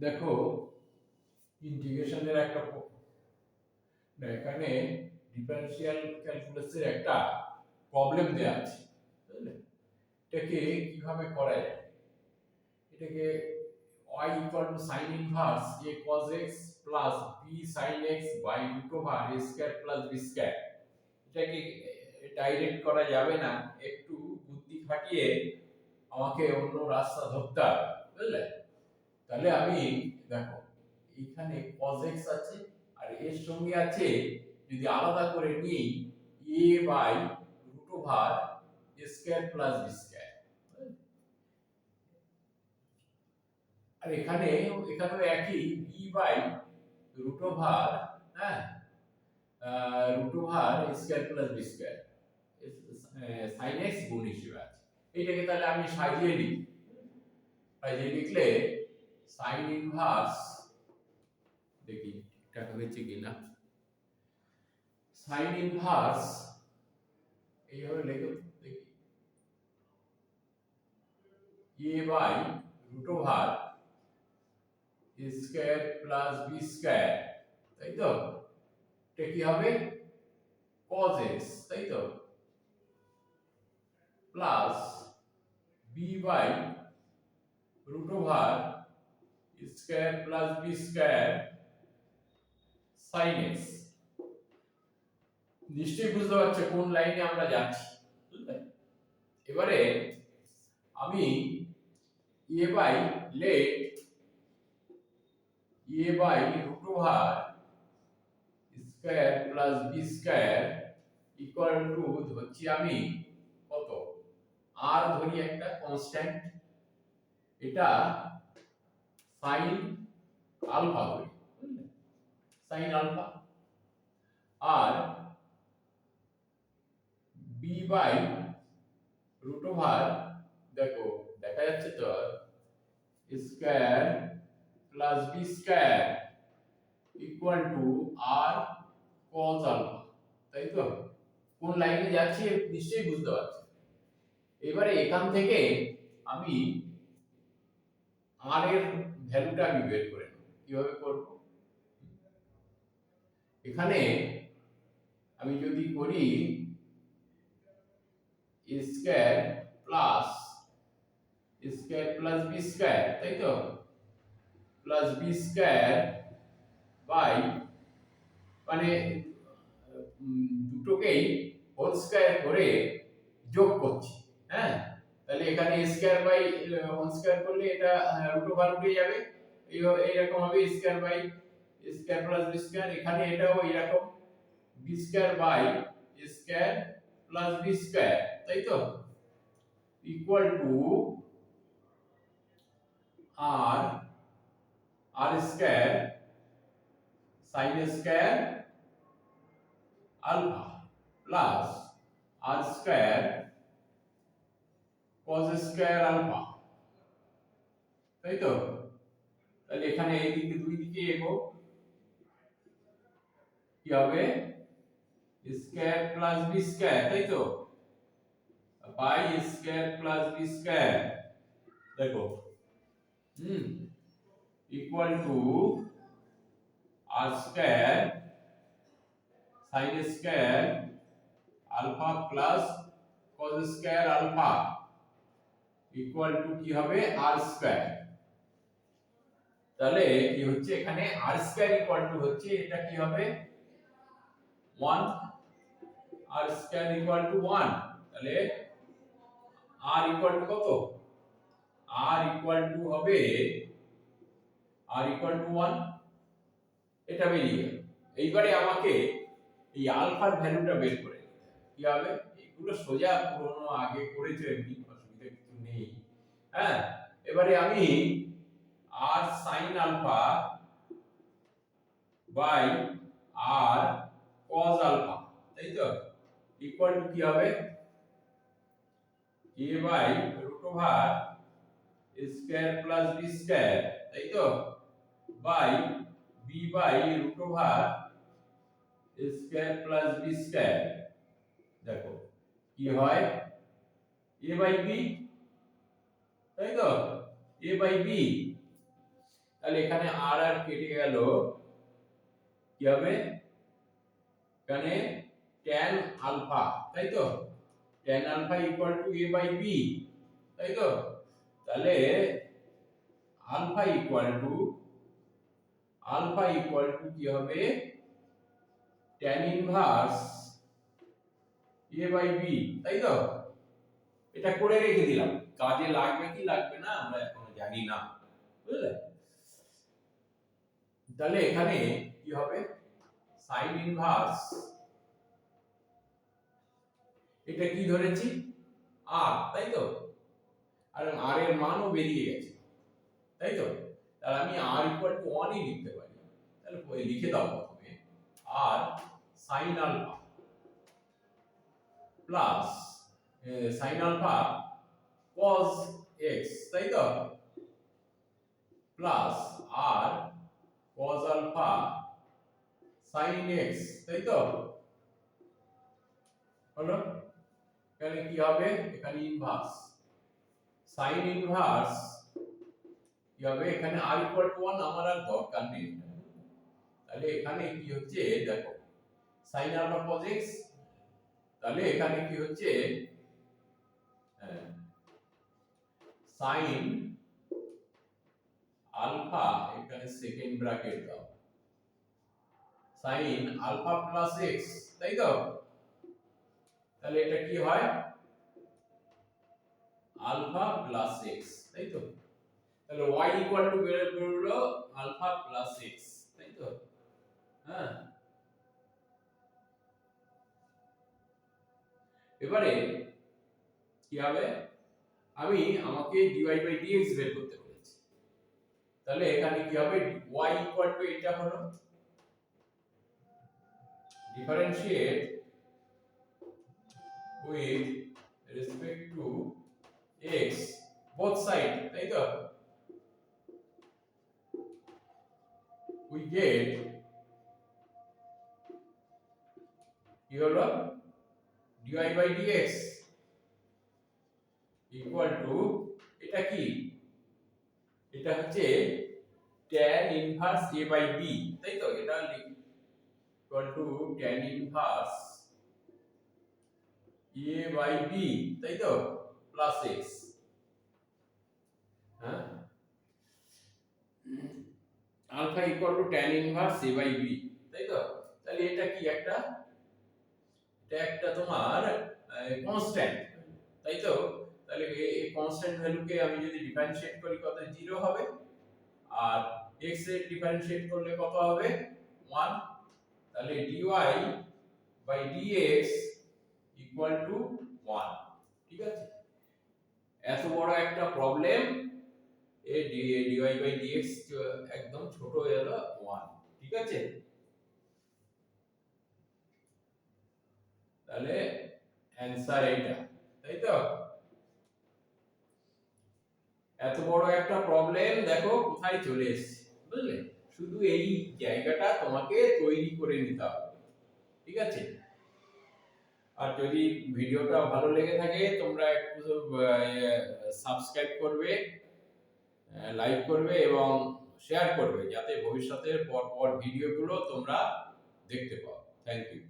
দেখো ইন্টিগ্রেশনের একটা এখানে ডিফারেন্সিয়াল ক্যালকুলাসের একটা প্রবলেম দেয়া আছে, বুঝলে? এটাকে কিভাবে করা যায়? এটাকে y equal to sin inverse a cos x plus b sin x by root over a square plus b square, এটাকে ডাইরেক্ট করা যাবে না, একটু বুদ্ধি খাটিয়ে আমাকে অন্য রাস্তা ধরতে হবে, বুঝলে? তাহলে আমি দেখো এখানে cos x আছে আর এর সঙ্গে আছে, যদি আলাদা করে নিই a by root over a square plus b square, আর এখানেও একই b বাই রুট ওভার, হ্যাঁ, root over a square plus b square sin x গুণ হিসেবে আছে। এইটাকে তাহলে আমি সাজিয়ে লিখি, লিখলে sin ইনভার্স, দেখি ঠিকঠাক হয়েছে কিনা, sin ইনভার্স এইভাবে লিখে দেখি a by root over a square plus b square, তাই তো? এটা কি হবে cos x, তাই তো, plus b by root over square plus b square sin x। নিশ্চয়ই বুঝতে পারছো কোন লাইনে আমরা যাচ্ছি, বুঝলে? এবারে আমি a by let a by root over square plus b square equal to ধরছি আমি কত, r ধরি একটা কনস্ট্যান্ট, এটা sin আলফা ধরি, বুঝলে? sin আলফা, আর b বাই রুট ওভার, দেখো দেখা যাচ্ছে তো, square plus b square equal to r cos alpha, তাই তো? কোন লাইনে যাচ্ছি নিশ্চয়ই বুঝতে পারছো। এবারে এখান থেকে আমি r এর ভ্যালুটা আমি বের করে নেব। কিভাবে করব? এখানে আমি যদি করি a square plus b square, তাই তো, প্লাস b স্কয়ার বাই, মানে দুটোকেই হোল স্কয়ার করে যোগ করছি, হ্যাঁ, তাহলে এখানে স্কয়ার বাই হোল স্কয়ার করলে এটা রুট ওভার উঠে যাবে, এইরকম হবে square by square plus B square, এখানে এটাও এইরকম b square by square plus B square, তাই তো, equal to r square sin square alpha plus r square cos square alpha, তাই তো? তাহলে এখানে এই দিকে দুই দিকে এগো, কি হবে স্কয়ার প্লাস বি স্কয়ার, তাই তো, by square plus B square, দেখো equal to r square sin square alpha plus cos square alpha equal to কি হবে আর স্কয়ার। তাহলে কি হচ্ছে এখানে আর স্কয়ার ইকুয়াল টু হচ্ছে, এটা কি হবে 1, আর স্কয়ার ইকুয়াল টু 1, তাহলে আর ইকুয়াল টু কত, আর ইকুয়াল টু হবে আর ইকুয়াল টু 1, এটা বেরিয়ে গেল। এইবারে আমাকে এই আলফার ভ্যালুটা বের করে নিতে হবে। কি হবে, এগুলো সোজা পুরনো আগে করেছো, এমনি অসুবিধা কিছু নেই, হ্যাঁ। এবারে আমি r sin alpha by r cos alpha, তাই তো, ইকুয়াল টু কি হবে a by root over square plus b square, তাই তো, by b by root over square plus b square, দেখো কি হয় a বাই b, তাই তো, a বাই b তাহলে এখানে আর আর কেটে গেল, কি হবে এখানে tan আলফা, তাই তো tan alpha equal to a by b, তাই তো। তাহলে আলফা ইকুয়াল টু কি হবে tan inverse a by b, তাই তো। এটা করে রেখে দিলাম, কাজে লাগবে কি লাগবে না আমরা এখনো জানি না, বুঝলে। তাহলে এখানে কি হবে sin ইনভার্স, এটা কি ধরেছি r, তাই তো। আর r এর মানও বেরিয়ে গেছে, তাই তো। তাহলে আমি r ইকুয়াল টু 1 ই লিখতে পারি। তাহলে লিখে দাও প্রথমে r sin alpha plus sin alpha cos x, তাই তো, plus r cos alpha sin x, তাই তো হলো। এখানে কি হবে এখানে ইনভার্স sin ইনভার্স কি হবে এখানে r ইকুয়াল টু 1 আমার আর দরকার নেই। তাহলে এখানে কি হচ্ছে দেখো sin আলফা cos x, তাহলে এখানে কি হচ্ছে sin আলফা, এখানে সেকেন্ড ব্র্যাকেট দাও, sin আলফা প্লাস x, তাই তো। তাহলে এটা কি হয় আলফা প্লাস x, তাই তো। তাহলে y ইকুয়াল টু বেরোলো আলফা প্লাস x, তাই তো। হ্যাঁ, এবারে কি হবে আমাকে dy বাই dx বের করতে বলেছে। তাহলে এখানে কি হবে y ইকুয়াল টু এটা হলো differentiate with respect to x both side, তাই তো। we get কি হলো dy by dx equal to এটা কি এটা হচ্ছে tan inverse a by b, তাই তো। এটা লিখি equal to tan inverse a by b, তাই তো, প্লাস x। হ্যাঁ, alpha equal to tan inverse a by b, তাই তো। তাহলে এটা কি এটা একটা তোমার কনস্ট্যান্ট, তাই তো। তাহলে এই কনস্ট্যান্ট ভ্যালুকে আমি যদি ডিফারেনশিয়েট করি কত 0 হবে, আর x এর ডিফারেনশিয়েট করলে কত হবে 1। তাহলে dy by dx equal to 1, ঠিক আছে। এত বড় একটা প্রবলেম এই dy বাই dx একদম ছোট হয়ে গেল 1, ঠিক আছে। তাহলে অ্যানসার এইটা, তাই তো। এত বড় একটা প্রবলেম দেখো কোথায় চলে এসেছে, বুঝলে। শুধু এই জায়গাটা তোমাকে তৈরি করে নিতে হবে, ঠিক আছে। আর যদি ভিডিওটা ভালো লেগে থাকে তোমরা একটু সাবস্ক্রাইব করবে, লাইক করবে এবং শেয়ার করবে, যাতে ভবিষ্যতের পর ভিডিওগুলো তোমরা দেখতে পাও। Thank you.